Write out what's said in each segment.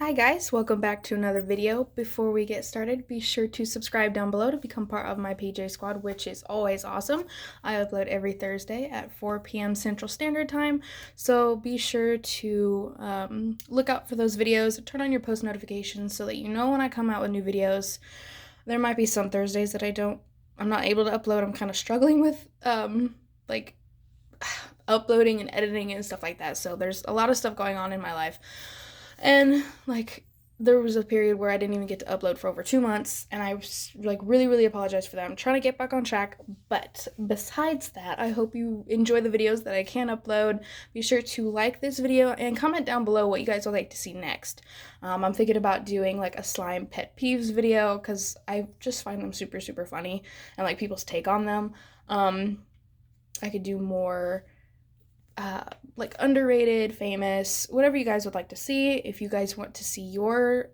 Hi guys, welcome back to another video. Before we get started, be sure to subscribe down below to become part of my PJ squad, which is always awesome. I upload every Thursday at 4 p.m. Central Standard Time, so be sure to look out for those videos, turn on your post notifications so that you know when I come out with new videos. There might be some Thursdays that I'm not able to upload. I'm kind of struggling with like uploading and editing and stuff like that, so there's a lot of stuff going on in my life. And there was a period where I didn't even get to upload for over 2 months, and I was really apologize for that. I'm trying to get back on track, but besides that, I hope you enjoy the videos that I can upload. Be sure to like this video and comment down below what you guys would like to see next. I'm thinking about doing a slime pet peeves video because I just find them super funny and people's take on them. I could do more underrated, famous, whatever you guys would like to see. If you guys want to see your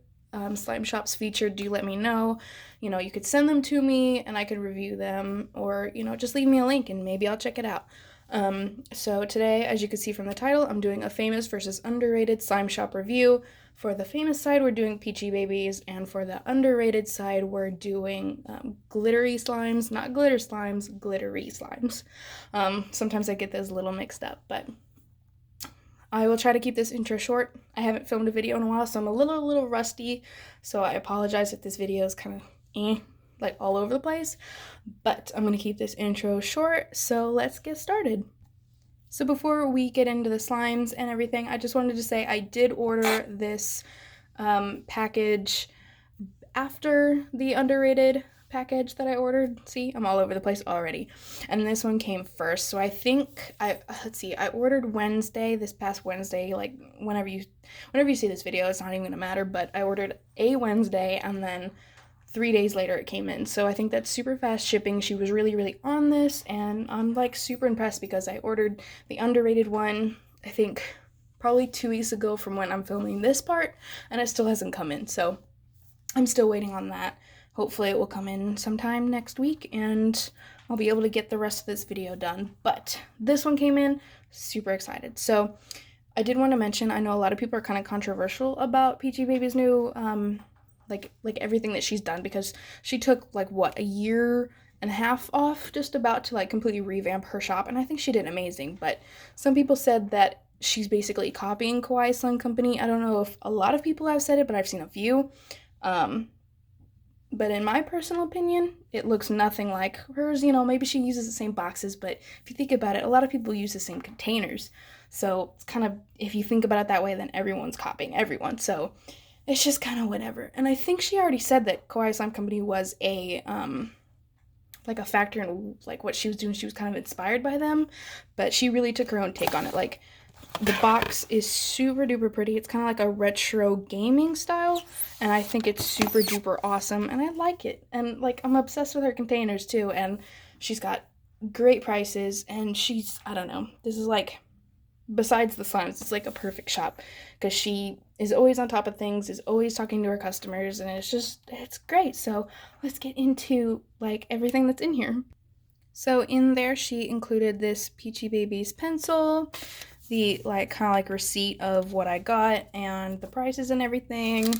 slime shops featured, do let me know. You could send them to me and I could review them, or just leave me a link and maybe I'll check it out. So today, as you can see from the title, I'm doing a famous versus underrated slime shop review. For the famous side, we're doing Peachy Babies, and for the underrated side, we're doing glittery slimes, not glitter slimes, glittery slimes. Sometimes I get those a little mixed up, but I will try to keep this intro short. I haven't filmed a video in a while, so I'm a little rusty, so I apologize if this video is kind of all over the place, but I'm going to keep this intro short, so let's get started. So before we get into the slimes and everything, I just wanted to say I did order this package after the underrated package that I ordered. See, I'm all over the place already. And this one came first. So I think I ordered Wednesday, this past Wednesday, whenever you see this video, it's not even gonna matter, but I ordered a Wednesday and then 3 days later it came in. So I think that's super fast shipping. She was really on this, and I'm super impressed because I ordered the underrated one, I think probably 2 weeks ago from when I'm filming this part, and it still hasn't come in. So I'm still waiting on that. Hopefully it will come in sometime next week and I'll be able to get the rest of this video done. But this one came in, super excited. So I did want to mention, I know a lot of people are kind of controversial about Peachy Baby's new everything that she's done, because she took a year and a half off, just about to completely revamp her shop, and I think she did amazing. But some people said that she's basically copying Cupids Slime Company. I don't know if a lot of people have said it, but I've seen a few. But in my personal opinion, it looks nothing like hers. Maybe she uses the same boxes, but if you think about it, a lot of people use the same containers. So it's kind of, if you think about it that way, then everyone's copying everyone. So it's just kind of whatever. And I think she already said that Cupids Slime Company was a factor in what she was doing. She was kind of inspired by them, but she really took her own take on it. The box is super duper pretty. It's kind of like a retro gaming style, and I think it's super duper awesome, and I like it. And I'm obsessed with her containers too, and she's got great prices, and she's, I don't know, this is besides the slimes, it's a perfect shop because she is always on top of things, is always talking to her customers, and it's great. So let's get into everything that's in here. So in there, she included this Peachy Babies pencil, the kind of receipt of what I got and the prices and everything,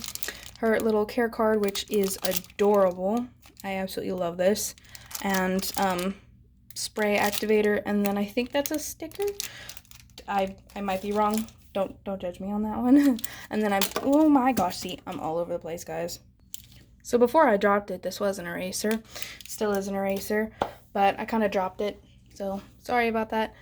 her little care card, which is adorable. I absolutely love this, and spray activator, and then I think that's a sticker. I might be wrong. Don't judge me on that one. And then oh my gosh, see, I'm all over the place, guys. So before I dropped it, this was an eraser. Still is an eraser, but I kind of dropped it, so sorry about that.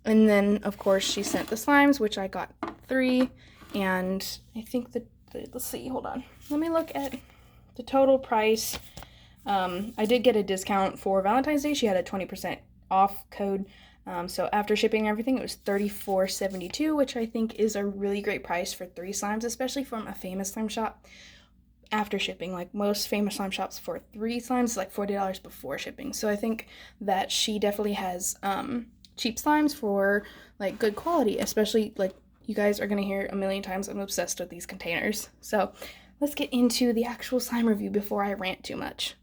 And then of course she sent the slimes, which I got 3, and I think let's see, hold on. Let me look at the total price. I did get a discount for Valentine's Day. She had a 20% off code. So after shipping and everything, it was $34.72, which I think is a really great price for 3 slimes, especially from a famous slime shop. After shipping, most famous slime shops, for 3 slimes is $40 before shipping. So I think that she definitely has cheap slimes for good quality, especially you guys are gonna hear a million times, I'm obsessed with these containers. So let's get into the actual slime review before I rant too much.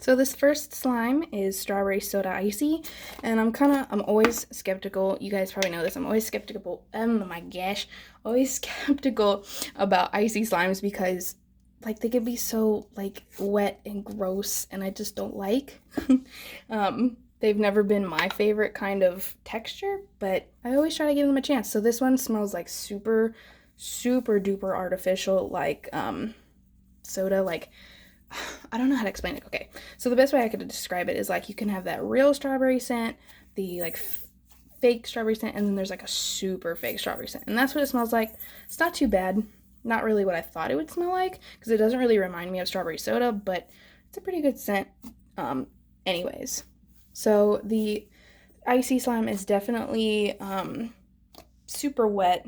So this first slime is Strawberry Soda Icy, and I'm always skeptical. You guys probably know this. I'm always skeptical. Oh my gosh, always skeptical about icy slimes because like they could be so like wet and gross, and I just don't like. They've never been my favorite kind of texture, but I always try to give them a chance. So this one smells like super duper artificial, like soda, like I don't know how to explain it. Okay, so the best way I could describe it is like you can have that real strawberry scent, the like fake strawberry scent, and then there's like a super fake strawberry scent, and that's what it smells like. It's not too bad. Not really what I thought it would smell like because it doesn't really remind me of strawberry soda, but it's a pretty good scent. Anyways, so the icy slime is definitely super wet.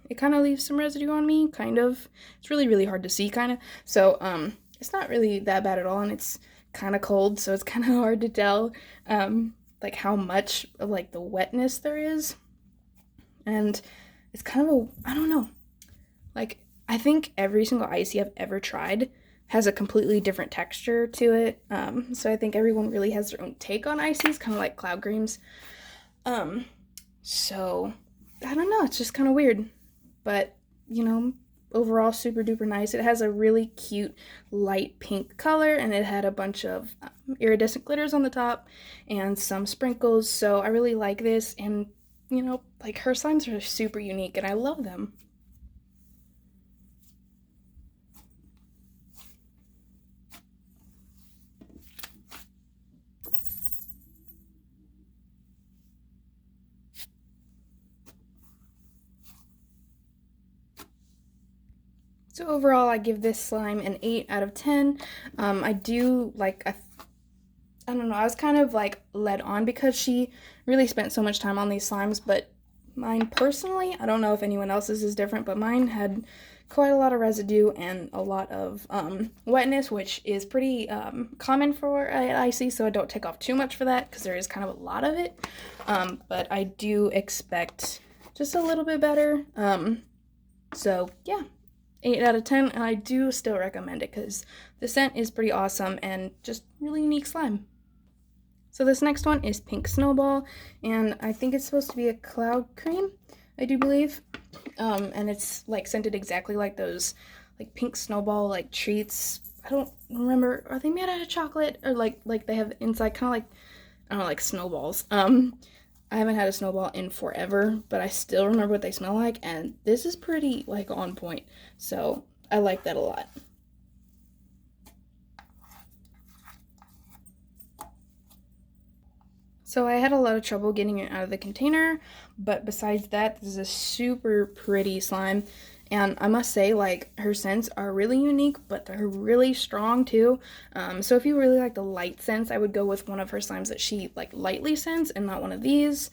It kind of leaves some residue on me, kind of. It's really hard to see, kind of. So it's not really that bad at all, and it's kind of cold, so it's kind of hard to tell like how much of like the wetness there is. And it's kind of I don't know, like I think every single icy I've ever tried has a completely different texture to it. So I think everyone really has their own take on ices, kind of like cloud creams. So I don't know, it's just kind of weird, but you know, overall super duper nice. It has a really cute light pink color, and it had a bunch of iridescent glitters on the top and some sprinkles, so I really like this. And you know, like her slimes are super unique and I love them. So overall, I give this slime an 8 out of 10. I do like, I don't know, I was kind of like led on because she really spent so much time on these slimes, but mine personally, I don't know if anyone else's is different, but mine had quite a lot of residue and a lot of wetness, which is pretty common for icy, so I don't take off too much for that because there is kind of a lot of it. But I do expect just a little bit better. So yeah. 8 out of 10, and I do still recommend it because the scent is pretty awesome and just really unique slime. So this next one is Pink Snowball, and I think it's supposed to be a cloud cream, I do believe. And it's like scented exactly like those like pink snowball like treats. I don't remember, are they made out of chocolate or like they have inside kind of like, I don't know, like snowballs. I haven't had a snowball in forever, but I still remember what they smell like, and this is pretty like on point, so I like that a lot. So I had a lot of trouble getting it out of the container, but besides that, this is a super pretty slime. And I must say, like, her scents are really unique, but they're really strong too. So if you really like the light scents, I would go with one of her slimes that she like lightly scents and not one of these.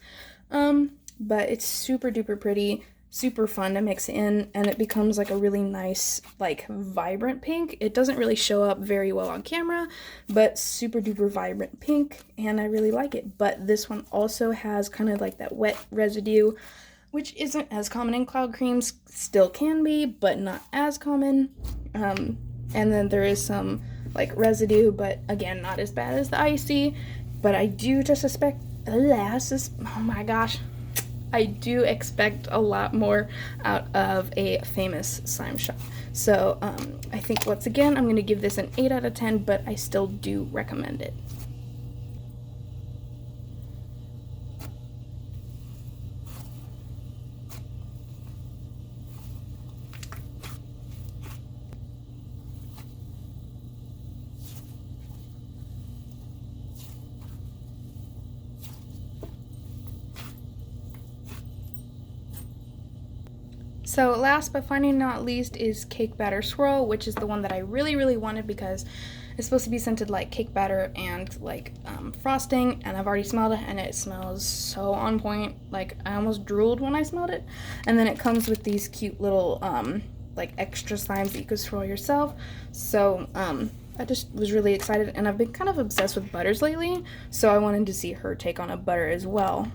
But it's super duper pretty, super fun to mix in, and it becomes like a really nice, like vibrant pink. It doesn't really show up very well on camera, but super duper vibrant pink, and I really like it. But this one also has kind of like that wet residue, which isn't as common in cloud creams, still can be, but not as common. And then there is some like residue, but again, not as bad as the icy. But I do just suspect, oh my gosh, I do expect a lot more out of a famous slime shop. So I think once again, I'm going to give this an 8 out of 10, but I still do recommend it. So last but finally not least is Cake Batter Swirl, which is the one that I really wanted because it's supposed to be scented like cake batter and like frosting, and I've already smelled it and it smells so on point. Like I almost drooled when I smelled it. And then it comes with these cute little like extra slimes that you could swirl yourself. So I just was really excited, and I've been kind of obsessed with butters lately, so I wanted to see her take on a butter as well.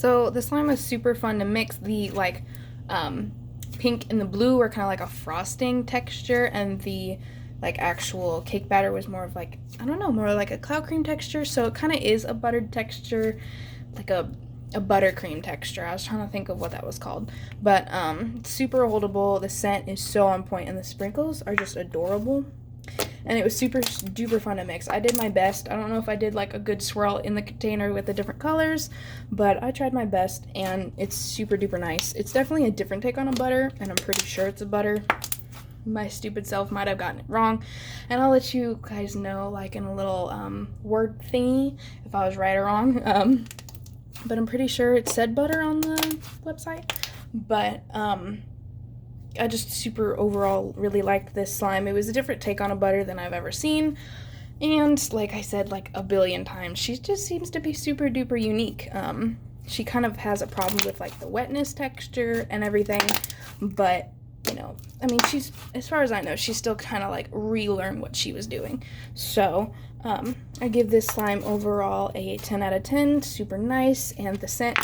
So the slime was super fun to mix. The like pink and the blue were kind of like a frosting texture, and the like actual cake batter was more of like, I don't know, more like a cloud cream texture. So it kind of is a buttered texture, like a buttercream texture. I was trying to think of what that was called, but super holdable. The scent is so on point, and the sprinkles are just adorable. And it was super duper fun to mix. I did my best. I don't know if I did like a good swirl in the container with the different colors, but I tried my best, and it's super duper nice. It's definitely a different take on a butter, and I'm pretty sure it's a butter. My stupid self might have gotten it wrong, and I'll let you guys know like in a little word thingy if I was right or wrong. But I'm pretty sure it said butter on the website. But I just super overall really liked this slime. It was a different take on a butter than I've ever seen. And like I said like a billion times, she just seems to be super duper unique. She kind of has a problem with like the wetness texture and everything, but you know, I mean, she's, as far as I know, she's still kind of like relearn what she was doing. So I give this slime overall a 10 out of 10. Super nice, and the scent,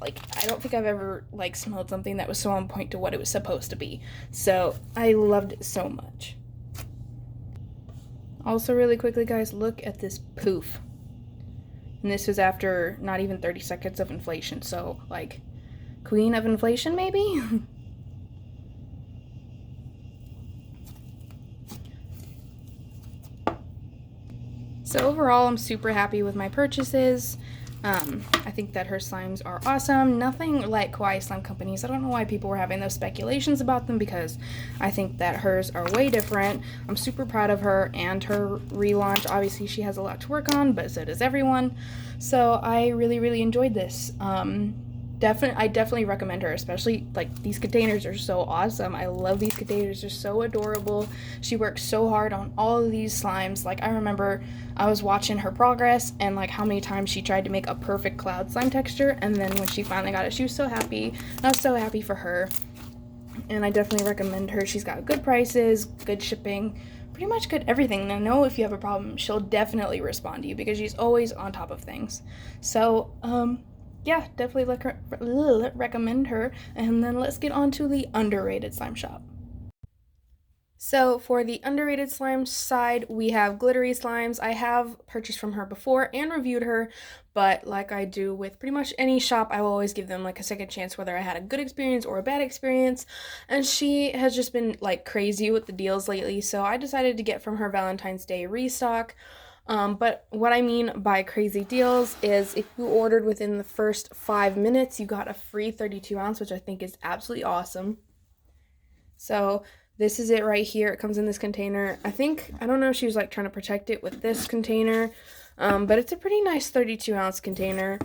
like, I don't think I've ever like smelled something that was so on point to what it was supposed to be. So I loved it so much. Also, really quickly, guys, look at this poof. And this was after not even 30 seconds of inflation. So like, queen of inflation maybe. So overall, I'm super happy with my purchases. I think that her slimes are awesome. Nothing like Kawaii Slime Company's. I don't know why people were having those speculations about them, because I think that hers are way different. I'm super proud of her and her relaunch. Obviously, she has a lot to work on, but so does everyone. So I really, really enjoyed this. I definitely recommend her, especially like these containers are so awesome. I love these containers. They're so adorable. She works so hard on all of these slimes. Like, I remember I was watching her progress and like how many times she tried to make a perfect cloud slime texture, and then when she finally got it, she was so happy. I was so happy for her, and I definitely recommend her. She's got good prices, good shipping, pretty much good everything. And I know if you have a problem, she'll definitely respond to you because she's always on top of things. So yeah, definitely recommend her. And then let's get on to the underrated slime shop. So for the underrated slime side, we have Glittery Slimes. I have purchased from her before and reviewed her, but like I do with pretty much any shop, I will always give them like a second chance, whether I had a good experience or a bad experience. And she has just been like crazy with the deals lately, so I decided to get from her Valentine's Day restock. But what I mean by crazy deals is if you ordered within the first 5 minutes, you got a free 32 ounce, which I think is absolutely awesome. So this is it right here. It comes in this container. I don't know if she was like trying to protect it with this container, but it's a pretty nice 32 ounce container.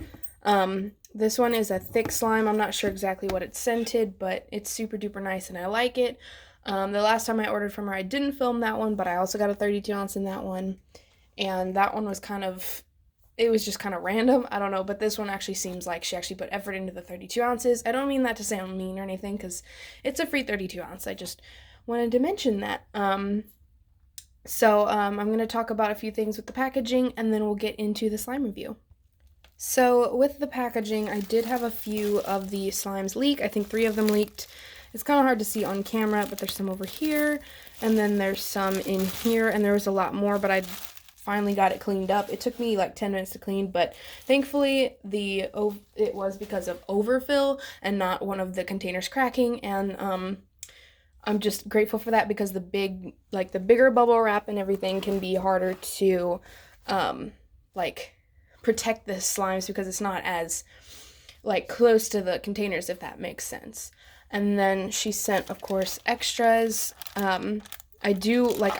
This one is a thick slime. I'm not sure exactly what it's scented, but it's super duper nice and I like it. The last time I ordered from her, I didn't film that one, but I also got a 32 ounce in that one. And that one was it was just kind of random. I don't know, but this one actually seems like she actually put effort into the 32 ounces. I don't mean that to sound mean or anything, because it's a free 32 ounce. I just wanted to mention that. So I'm going to talk about a few things with the packaging, and then we'll get into the slime review. So with the packaging, I did have a few of the slimes leak. I think 3 of them leaked. It's kind of hard to see on camera, but there's some over here, and then there's some in here, and there was a lot more, but I finally got it cleaned up. It took me like 10 minutes to clean, but thankfully it was because of overfill and not one of the containers cracking, and I'm just grateful for that, because the bigger bubble wrap and everything can be harder to like protect the slimes, because it's not as like close to the containers, if that makes sense. And then she sent, of course, extras. I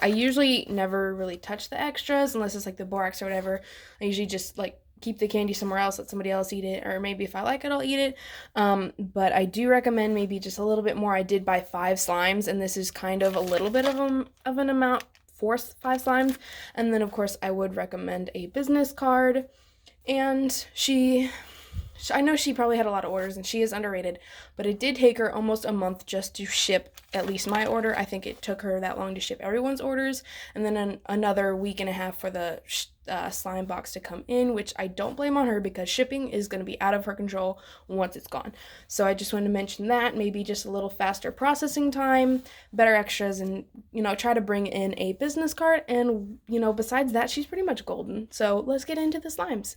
usually never really touch the extras unless it's like the borax or whatever. I usually just like keep the candy somewhere else, let somebody else eat it, or maybe if I like it, I'll eat it. But I do recommend maybe just a little bit more. I did buy 5 slimes, and this is kind of a little bit of an amount for 5 slimes. And then, of course, I would recommend a business card. And I know she probably had a lot of orders, and she is underrated, but it did take her almost a month just to ship at least my order. I think it took her that long to ship everyone's orders, and then another week and a half for the slime box to come in, which I don't blame on her because shipping is going to be out of her control once it's gone. So I just wanted to mention that, maybe just a little faster processing time, better extras, and, you know, try to bring in a business card. And, you know, besides that, she's pretty much golden. So let's get into the slimes.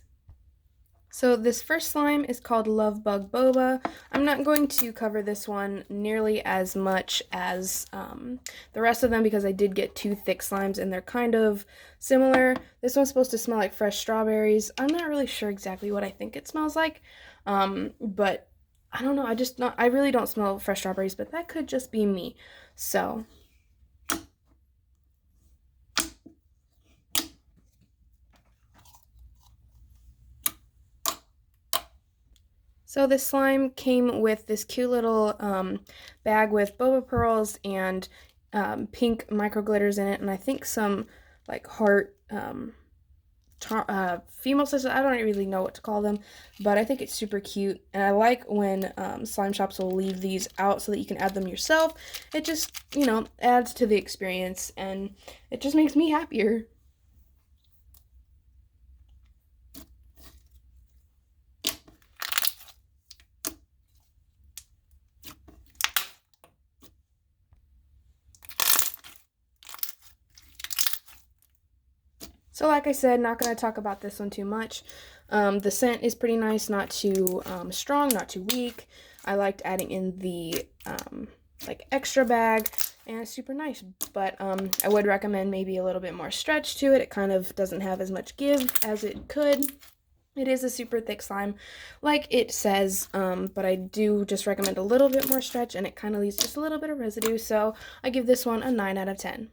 So this first slime is called Lovebug Boba. I'm not going to cover this one nearly as much as the rest of them because I did get 2 thick slimes and they're kind of similar. This one's supposed to smell like fresh strawberries. I'm not really sure exactly what I think it smells like, but I don't know. I really don't smell fresh strawberries, but that could just be me. So this slime came with this cute little bag with boba pearls and pink micro glitters in it, and I think some like heart female scissors. I don't really know what to call them, but I think it's super cute, and I like when slime shops will leave these out so that you can add them yourself. It just, you know, adds to the experience, and it just makes me happier. So like I said, not going to talk about this one too much. The scent is pretty nice, not too strong, not too weak. I liked adding in the like extra bag, and it's super nice. But I would recommend maybe a little bit more stretch to it. It kind of doesn't have as much give as it could. It is a super thick slime, like it says, but I do just recommend a little bit more stretch, and it kind of leaves just a little bit of residue. So I give this one a 9 out of 10.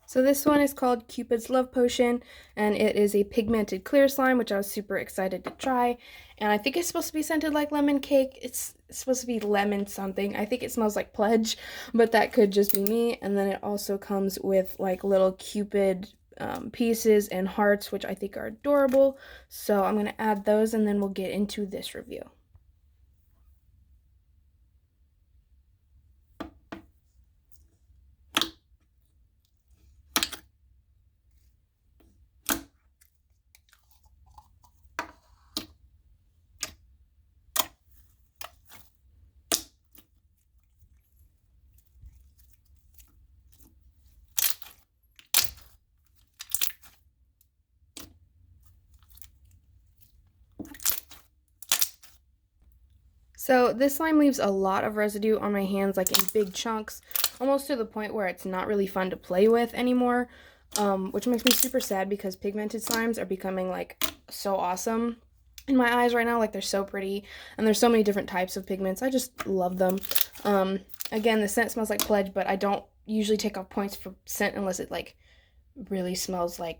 So this one is called Cupid's Love Potion, and it is a pigmented clear slime, which I was super excited to try. And I think it's supposed to be scented like lemon cake. It's supposed to be lemon something. I think it smells like Pledge, but that could just be me. And then it also comes with like little Cupid pieces and hearts, which I think are adorable. So I'm going to add those, and then we'll get into this review. So this slime leaves a lot of residue on my hands, like in big chunks, almost to the point where it's not really fun to play with anymore, which makes me super sad because pigmented slimes are becoming like so awesome in my eyes right now. Like, they're so pretty, and there's so many different types of pigments. I just love them. Again, the scent smells like Pledge, but I don't usually take off points for scent unless it like really smells like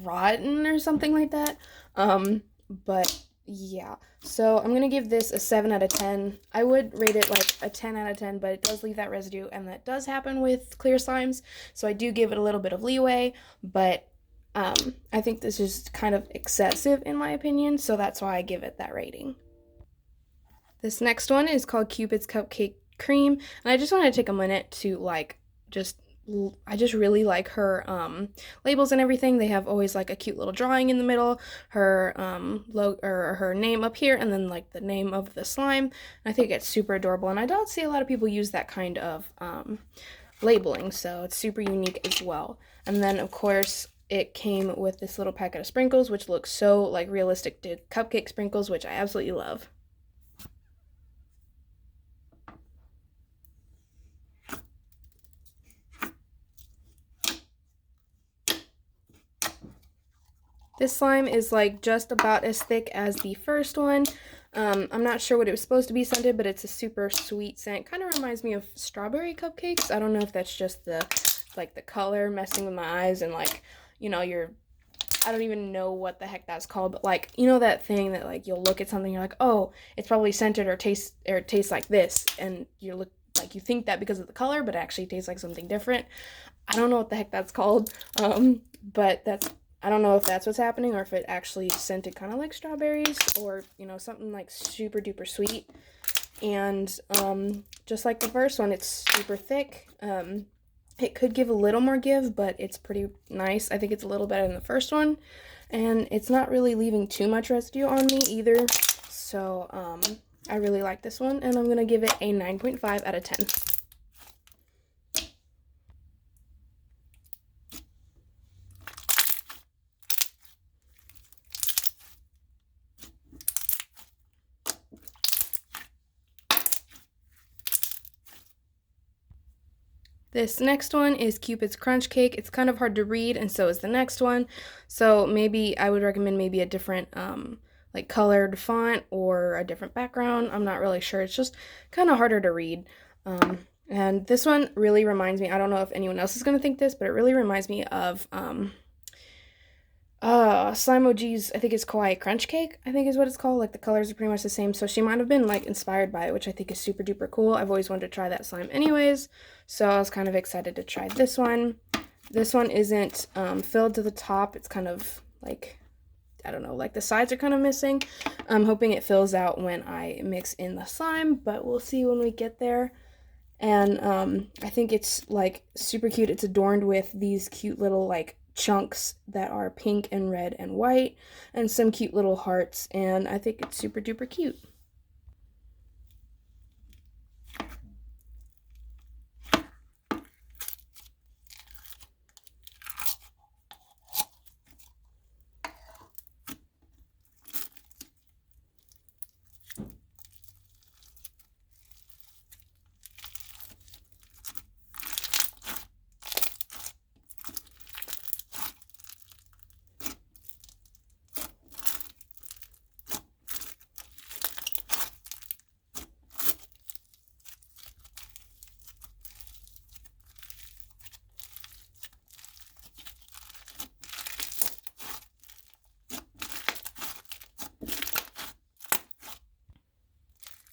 rotten or something like that. But yeah, so I'm gonna give this a 7 out of 10. I would rate it like a 10 out of 10, but it does leave that residue, and that does happen with clear slimes, so I do give it a little bit of leeway, but I think this is kind of excessive in my opinion, so that's why I give it that rating. This next one is called Cupid's Cupcake Cream, and I just want to take a minute to like I just really like her labels and everything. They have always like a cute little drawing in the middle, her logo or her name up here, and then like the name of the slime. And I think it's super adorable, and I don't see a lot of people use that kind of labeling, so it's super unique as well. And then of course it came with this little packet of sprinkles, which looks so like realistic to cupcake sprinkles, which I absolutely love. This slime is like just about as thick as the first one. I'm not sure what it was supposed to be scented, but it's a super sweet scent. Kind of reminds me of strawberry cupcakes. I don't know if that's just the color messing with my eyes, and like, you know, I don't even know what the heck that's called, but like, you know that thing that like you'll look at something, you're like, oh, it's probably scented or tastes like this, and you think that because of the color, but it actually tastes like something different. I don't know what the heck that's called, but I don't know if that's what's happening, or if it actually scented kind of like strawberries, or, you know, something like super duper sweet. And just like the first one, it's super thick, and It could give a little more give, but it's pretty nice. I think it's a little better than the first one, and it's not really leaving too much residue on me either. So I really like this one, and I'm gonna give it a 9.5 out of 10. This next one is Cupid's Crunch Cake. It's kind of hard to read, and so is the next one. So maybe I would recommend maybe a different like colored font or a different background. I'm not really sure. It's just kind of harder to read. And this one really reminds me, I don't know if anyone else is going to think this, but it really reminds me of Slime OG's, I think it's Kawaii Crunch Cake, I think is what it's called. Like the colors are pretty much the same, so she might have been like inspired by it, which I think is super duper cool. I've always wanted to try that slime anyways, so I was kind of excited to try this one. This one isn't filled to the top. It's kind of like, I don't know, like the sides are kind of missing. I'm hoping it fills out when I mix in the slime, but we'll see when we get there. And I think it's like super cute. It's adorned with these cute little like chunks that are pink and red and white, and some cute little hearts, and I think it's super duper cute.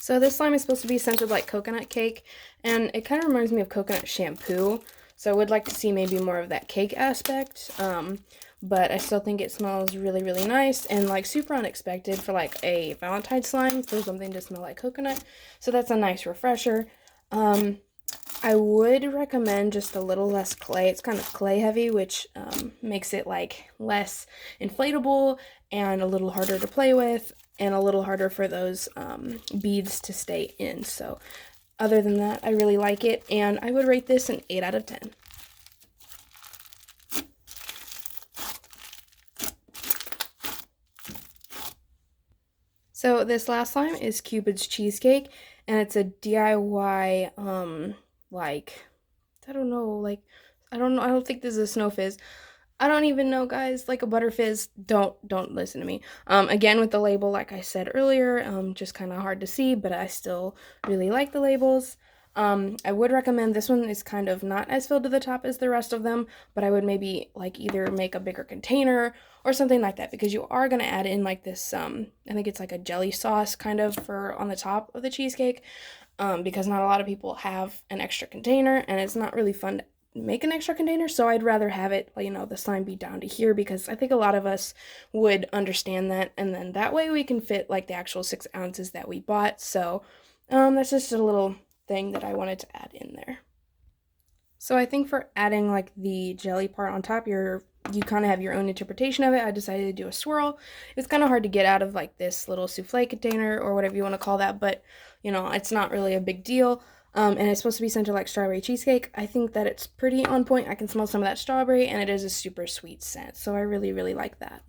So this slime is supposed to be scented like coconut cake, and it kind of reminds me of coconut shampoo, so I would like to see maybe more of that cake aspect, but I still think it smells really, really nice, and like super unexpected for like a Valentine's slime for something to smell like coconut, so that's a nice refresher. I would recommend just a little less clay. It's kind of clay heavy, which makes it like less inflatable and a little harder to play with, and a little harder for those beads to stay in. So other than that, I really like it, and I would rate this an 8 out of 10. So this last slime is Cupids Cheesecake, and it's a DIY, like, I don't know, like, I don't think this is a snow fizz. I don't even know, guys, like a butter fizz. Don't listen to me. Again, with the label, like I said earlier, just kind of hard to see, but I still really like the labels. I would recommend this one is kind of not as filled to the top as the rest of them, but I would maybe like either make a bigger container or something like that, because you are going to add in like this, I think it's like a jelly sauce kind of for on the top of the cheesecake, because not a lot of people have an extra container, and it's not really fun to make an extra container, so I'd rather have it, you know, the slime be down to here, because I think a lot of us would understand that, and then that way we can fit like the actual 6 ounces that we bought. So that's just a little thing that I wanted to add in there. So I think for adding like the jelly part on top, you kind of have your own interpretation of it. I decided to do a swirl. It's kind of hard to get out of like this little souffle container or whatever you want to call that, but you know, it's not really a big deal. And it's supposed to be scented like strawberry cheesecake. I think that it's pretty on point. I can smell some of that strawberry, and it is a super sweet scent, so I really, really like that.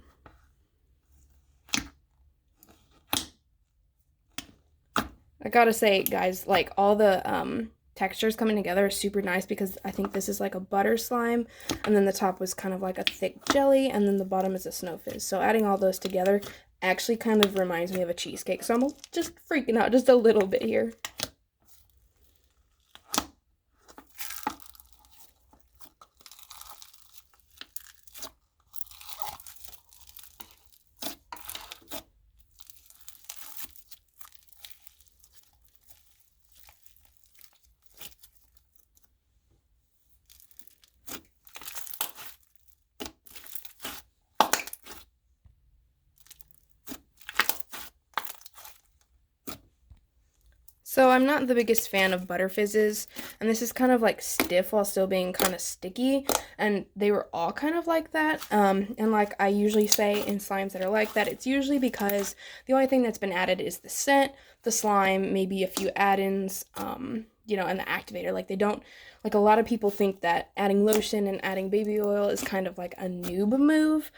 I gotta say, guys, like all the textures coming together are super nice, because I think this is like a butter slime, and then the top was kind of like a thick jelly, and then the bottom is a snow fizz. So adding all those together actually kind of reminds me of a cheesecake, so I'm just freaking out just a little bit here. So I'm not the biggest fan of butter fizzes, and this is kind of like stiff while still being kind of sticky, and they were all kind of like that. And like I usually say in slimes that are like that, it's usually because the only thing that's been added is the scent, the slime, maybe a few add-ins, you know, and the activator. Like they don't, like a lot of people think that adding lotion and adding baby oil is kind of like a noob move.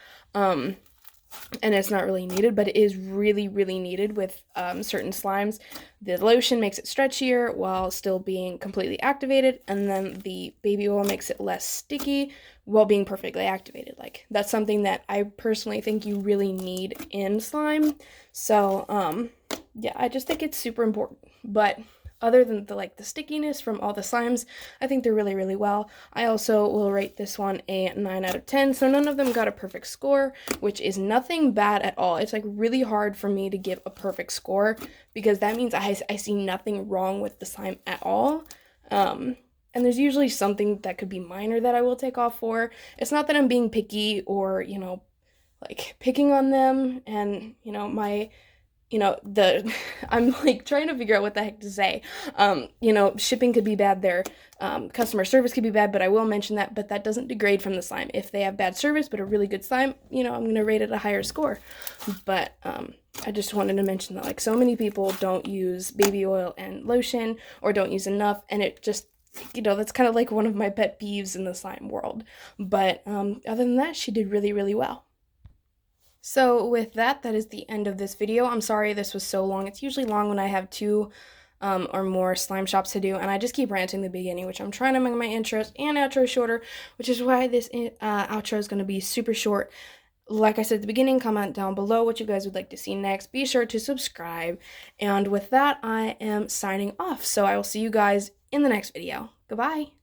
And it's not really needed, but it is really, really needed with certain slimes. The lotion makes it stretchier while still being completely activated, and then the baby oil makes it less sticky while being perfectly activated. Like, that's something that I personally think you really need in slime. So, yeah, I just think it's super important. But other than the stickiness from all the slimes, I think they're really, really well. I also will rate this one a 9 out of 10. So none of them got a perfect score, which is nothing bad at all. It's like really hard for me to give a perfect score because that means I see nothing wrong with the slime at all. And there's usually something that could be minor that I will take off for. It's not that I'm being picky or, you know, like picking on them, and, you know, I'm like trying to figure out what the heck to say. You know, shipping could be bad there. Customer service could be bad, but I will mention that, but that doesn't degrade from the slime. If they have bad service, but a really good slime, you know, I'm going to rate it a higher score. But, I just wanted to mention that, like, so many people don't use baby oil and lotion or don't use enough, and it just, you know, that's kind of like one of my pet peeves in the slime world. But, other than that, she did really, really well. So with that, that is the end of this video. I'm sorry this was so long. It's usually long when I have 2 or more slime shops to do, and I just keep ranting in the beginning, which I'm trying to make my intros and outros shorter, which is why this outro is going to be super short. Like I said at the beginning, comment down below what you guys would like to see next. Be sure to subscribe. And with that, I am signing off. So I will see you guys in the next video. Goodbye.